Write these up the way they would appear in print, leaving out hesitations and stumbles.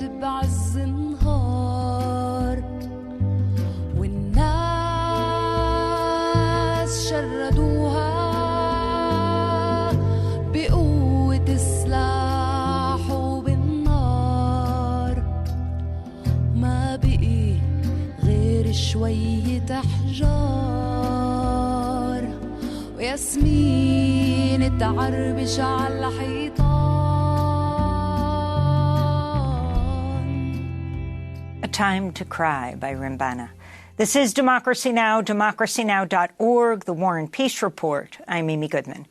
بعز النهار والناس شردوها بقوة السلاح وبالنار ما بقي غير شوية أحجار وياسمين تعربش على الحيطان. A Time to Cry by Rimbana. This is Democracy Now!, democracynow.org, the War and Peace Report. I'm Amy Goodman.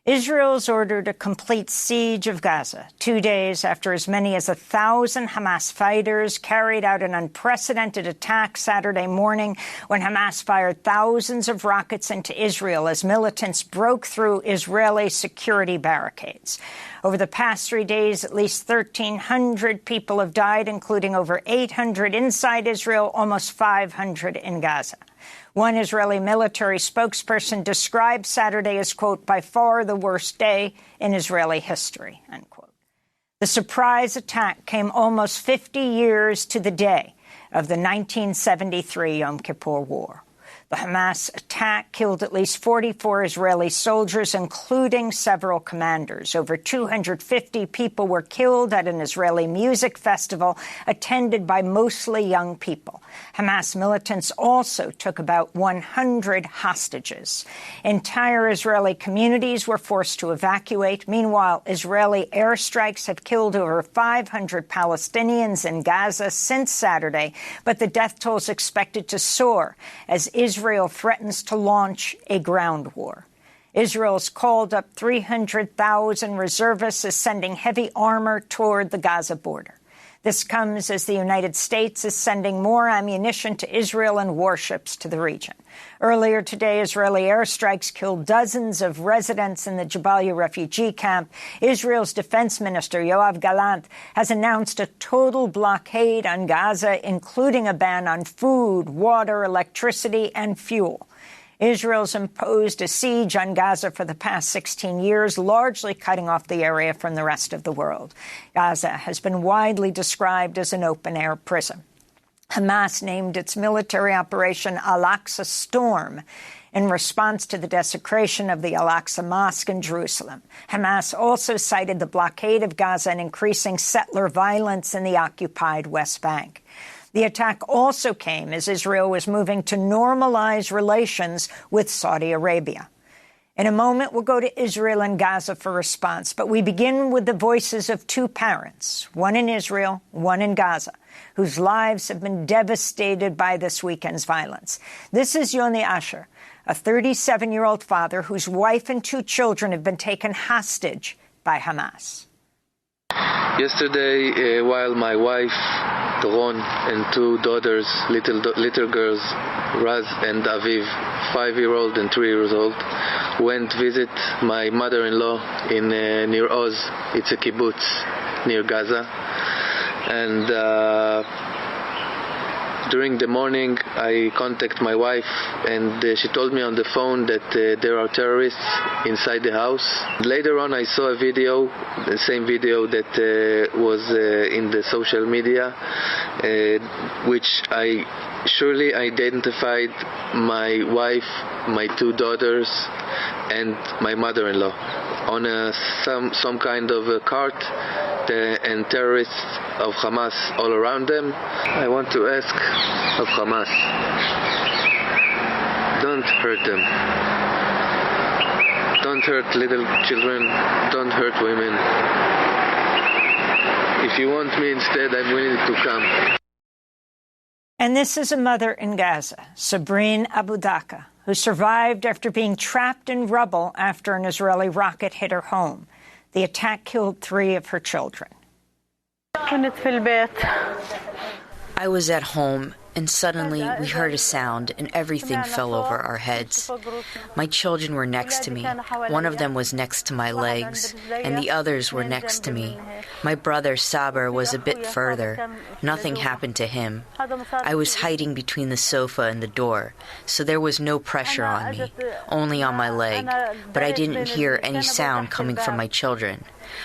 Israel's ordered a complete siege of Gaza 2 days after as many as 1,000 Hamas fighters carried out an unprecedented attack Saturday morning when Hamas fired thousands of rockets into Israel as militants broke through Israeli security barricades. Over the past 3 days, at least 1,300 people have died, including over 800 inside Israel, almost 500 in Gaza. One Israeli military spokesperson described Saturday as, quote, by far the worst day in Israeli history, unquote. The surprise attack came almost 50 years to the day of the 1973 Yom Kippur War. The Hamas attack killed at least 44 Israeli soldiers, including several commanders. Over 250 people were killed at an Israeli music festival attended by mostly young people. Hamas militants also took about 100 hostages. Entire Israeli communities were forced to evacuate. Meanwhile, Israeli airstrikes have killed over 500 Palestinians in Gaza since Saturday, but the death toll is expected to soar as Israel threatens to launch a ground war. Israel's called up 300,000 reservists, is sending heavy armor toward the Gaza border. This comes as the United States is sending more ammunition to Israel and warships to the region. Earlier today, Israeli airstrikes killed dozens of residents in the Jabalia refugee camp. Israel's defense minister, Yoav Gallant, has announced a total blockade on Gaza, including a ban on food, water, electricity, and fuel. Israel's imposed a siege on Gaza for the past 16 years, largely cutting off the area from the rest of the world. Gaza has been widely described as an open-air prison. Hamas named its military operation Al-Aqsa Storm in response to the desecration of the Al-Aqsa Mosque in Jerusalem. Hamas also cited the blockade of Gaza and increasing settler violence in the occupied West Bank. The attack also came as Israel was moving to normalize relations with Saudi Arabia. In a moment, we'll go to Israel and Gaza for response, but we begin with the voices of two parents, one in Israel, one in Gaza, whose lives have been devastated by this weekend's violence. This is Yoni Asher, a 37-year-old father whose wife and two children have been taken hostage by Hamas. Yesterday, while my wife, Doron, and two daughters, little girls, Raz and Aviv, 5-year-old and 3-year-old, went visit my mother-in-law in near Oz. It's a kibbutz near Gaza. And during the morning, I contacted my wife, and she told me on the phone that there are terrorists inside the house. Later on, I saw a video, the same video that was in the social media, which I surely identified my wife, my two daughters, and my mother-in-law on some kind of a cart, and terrorists of Hamas all around them. I want to ask of Hamas, don't hurt them. Don't hurt little children. Don't hurt women. If you want me instead, I'm willing to come. And this is a mother in Gaza, Sabrine Abu Daka, who survived after being trapped in rubble after an Israeli rocket hit her home. The attack killed 3 of her children. I was at home, and suddenly we heard a sound, and everything fell over our heads. My children were next to me. One of them was next to my legs, and the others were next to me. My brother, Saber, was a bit further. Nothing happened to him. I was hiding between the sofa and the door, so there was no pressure on me, only on my leg, but I didn't hear any sound coming from my children.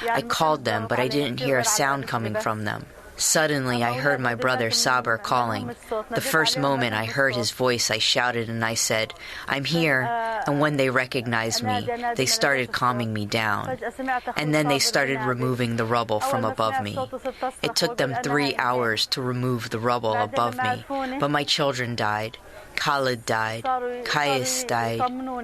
I called them, but I didn't hear a sound coming from them. Suddenly, I heard my brother Saber calling. The first moment I heard his voice, I shouted and I said, "I'm here." And when they recognized me, they started calming me down. And then they started removing the rubble from above me. It took them 3 hours to remove the rubble above me, but my children died. Khalid died, Kais died,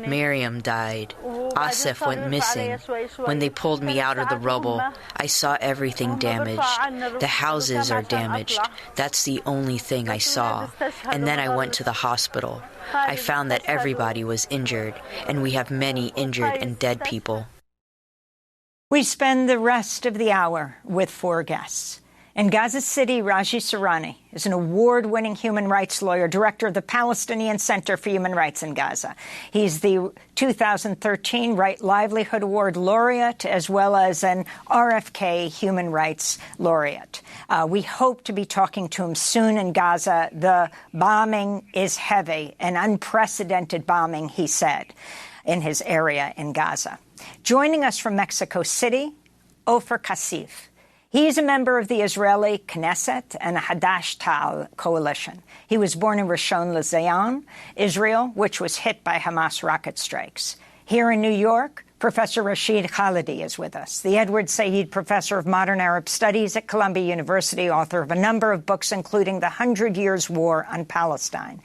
Miriam died, Asif went missing. When they pulled me out of the rubble, I saw everything damaged. The houses are damaged. That's the only thing I saw. And then I went to the hospital. I found that everybody was injured, and we have many injured and dead people. We spend the rest of the hour with 4 guests. In Gaza City, Raji Sourani is an award-winning human rights lawyer, director of the Palestinian Center for Human Rights in Gaza. He's the 2013 Right Livelihood Award laureate, as well as an RFK Human Rights laureate. We hope to be talking to him soon in Gaza. The bombing is heavy, an unprecedented bombing, he said, in his area in Gaza. Joining us from Mexico City, Ofer Kassif. He is a member of the Israeli Knesset and Hadash Ta'al coalition. He was born in Rishon LeZion, Israel, which was hit by Hamas rocket strikes. Here in New York, Professor Rashid Khalidi is with us, the Edward Said Professor of Modern Arab Studies at Columbia University, author of a number of books, including The 100 Years' War on Palestine.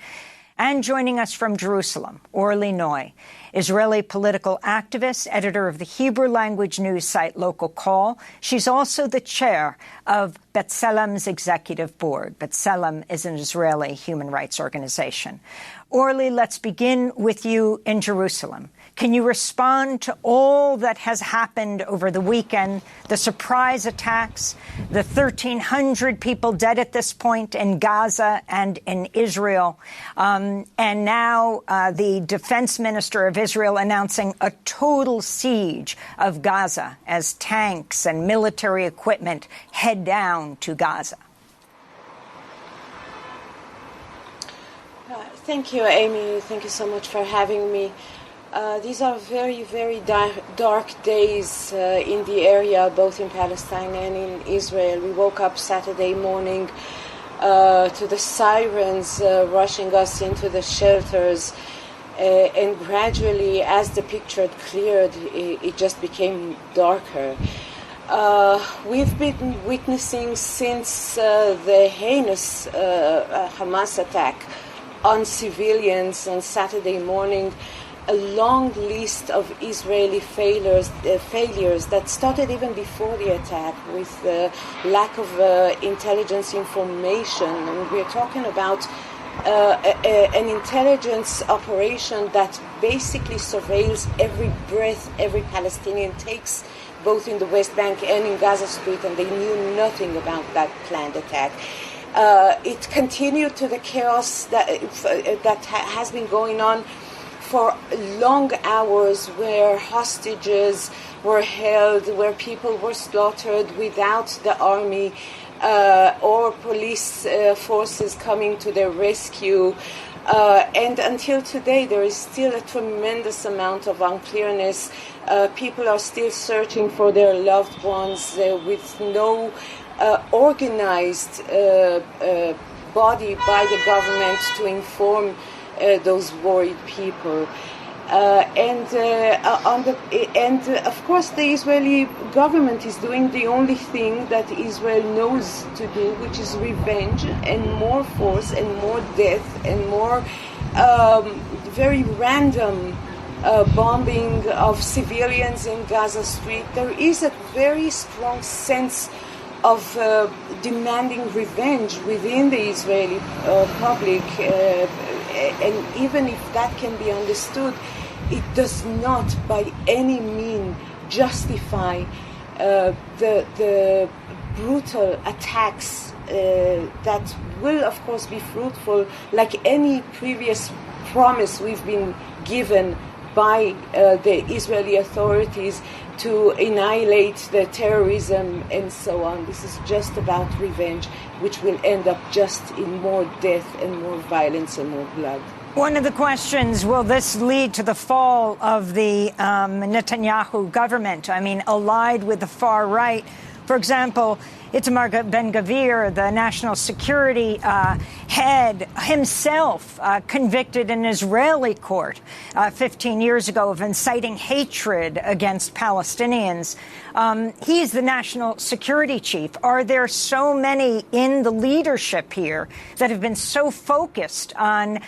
And joining us from Jerusalem, Orly Noy, Israeli political activist, editor of the Hebrew-language news site Local Call. She's also the chair of B'Tselem's executive board. B'Tselem is an Israeli human rights organization. Orly, let's begin with you in Jerusalem. Can you respond to all that has happened over the weekend, the surprise attacks, the 1,300 people dead at this point in Gaza and in Israel, and now the defense minister of Israel announcing a total siege of Gaza as tanks and military equipment head down to Gaza? Thank you, Amy. Thank you so much for having me. These are very, very dark days in the area, both in Palestine and in Israel. We woke up Saturday morning to the sirens rushing us into the shelters, and gradually, as the picture cleared, it just became darker. We've been witnessing since the heinous Hamas attack on civilians on Saturday morning a long list of Israeli failures that started even before the attack with lack of intelligence information. And we're talking about an intelligence operation that basically surveils every breath every Palestinian takes, both in the West Bank and in Gaza Street, and they knew nothing about that planned attack. It continued to the chaos that has been going on for long hours, where hostages were held, where people were slaughtered without the army or police forces coming to their rescue. And until today, there is still a tremendous amount of unclearness. People are still searching for their loved ones with no organized body by the government to inform those worried people. And of course, the Israeli government is doing the only thing that Israel knows to do, which is revenge and more force and more death and more very random bombing of civilians in Gaza Street. There is a very strong sense of demanding revenge within the Israeli public, and even if that can be understood, it does not by any means justify the brutal attacks that will, of course, be fruitful, like any previous promise we've been given by the Israeli authorities to annihilate the terrorism and so on. This is just about revenge, which will end up just in more death and more violence and more blood. One of the questions, will this lead to the fall of the Netanyahu government? I mean, allied with the far right, For example, Itamar Ben-Gvir, the national security head himself, convicted in an Israeli court 15 years ago of inciting hatred against Palestinians. He's the national security chief. Are there so many in the leadership here that have been so focused on,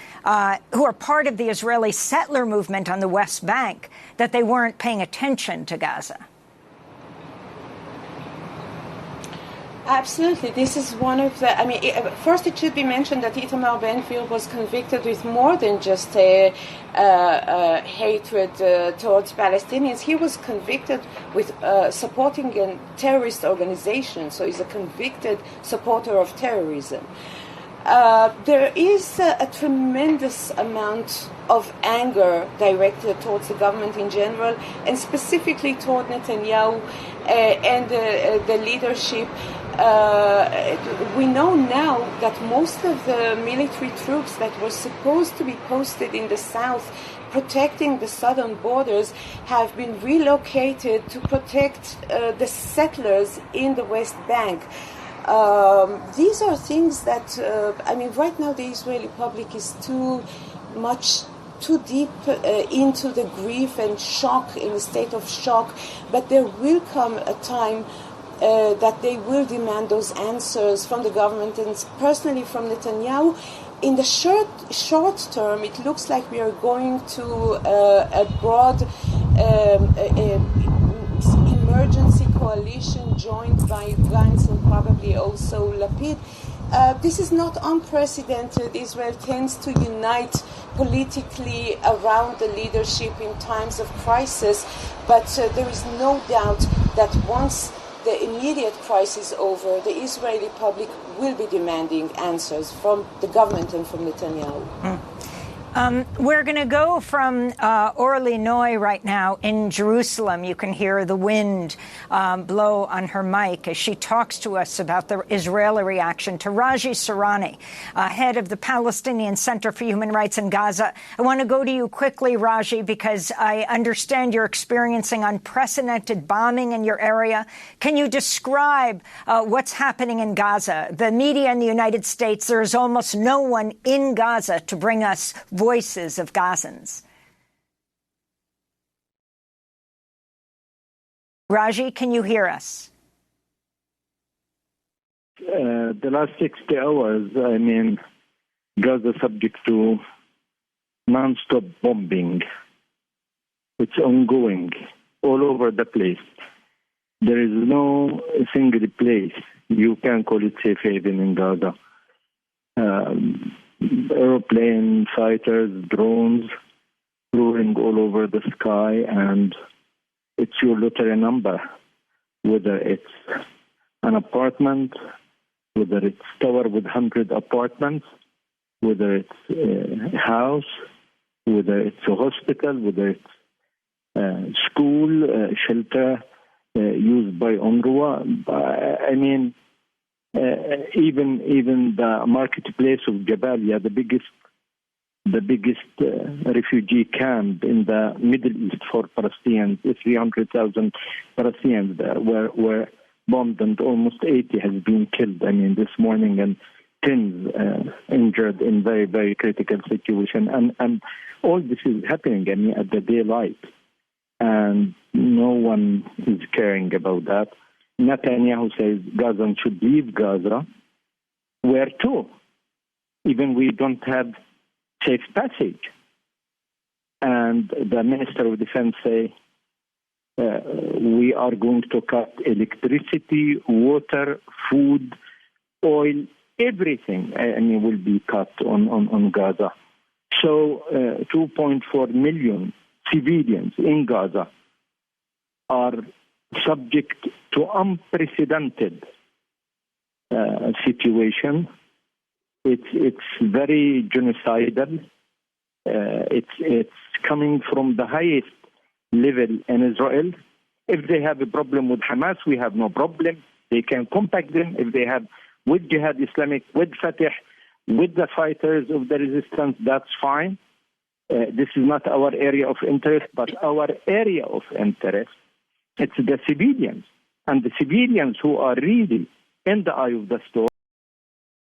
who are part of the Israeli settler movement on the West Bank, that they weren't paying attention to Gaza? Absolutely. This is one of the, first it should be mentioned that Itamar Ben-Gvir was convicted with more than just a hatred towards Palestinians. He was convicted with supporting a terrorist organization, so he's a convicted supporter of terrorism. There is a tremendous amount of anger directed towards the government in general, and specifically toward Netanyahu and the leadership. We know now that most of the military troops that were supposed to be posted in the south protecting the southern borders have been relocated to protect the settlers in the West Bank. These are things that, right now the Israeli public is too deep into the grief and shock, in a state of shock, but there will come a time that they will demand those answers from the government and personally from Netanyahu. In the short term, it looks like we are going to a broad emergency coalition joined by Gantz and probably also Lapid. This is not unprecedented. Israel tends to unite politically around the leadership in times of crisis, but there is no doubt that once the immediate crisis over, the Israeli public will be demanding answers from the government and from Netanyahu. We're going to go from Orly Noy right now in Jerusalem. You can hear the wind blow on her mic as she talks to us about the Israeli reaction to Raji Sourani, head of the Palestinian Center for Human Rights in Gaza. I want to go to you quickly, Raji, because I understand you're experiencing unprecedented bombing in your area. Can you describe what's happening in Gaza? The media in the United States, there is almost no one in Gaza to bring us voices of Gazans. Raji, can you hear us? The last 60 hours, Gaza subject to non-stop bombing. It's ongoing all over the place. There is no single place you can call it safe haven in Gaza. Aeroplane, fighters, drones, roaring all over the sky, and it's your lottery number, whether it's an apartment, whether it's tower with 100 apartments, whether it's a house, whether it's a hospital, whether it's a school, shelter used by UNRWA. Even the marketplace of Jabalia, the biggest refugee camp in the Middle East for Palestinians, 300,000 Palestinians were bombed, and almost 80 has been killed. This morning, and tens injured in very, very critical situation. And all this is happening at the daylight, and no one is caring about that. Netanyahu says Gazans should leave Gaza. Where to? Even we don't have safe passage. And the Minister of Defense say we are going to cut electricity, water, food, oil, everything will be cut on Gaza. So 2.4 million civilians in Gaza are subject to unprecedented situation. It's very genocidal. It's coming from the highest level in Israel. If they have a problem with Hamas, we have no problem. They can compact them. If they have with Jihad Islamic, with Fatah, with the fighters of the resistance, that's fine. This is not our area of interest, but our area of interest, it's the civilians. And the civilians who are really in the eye of the storm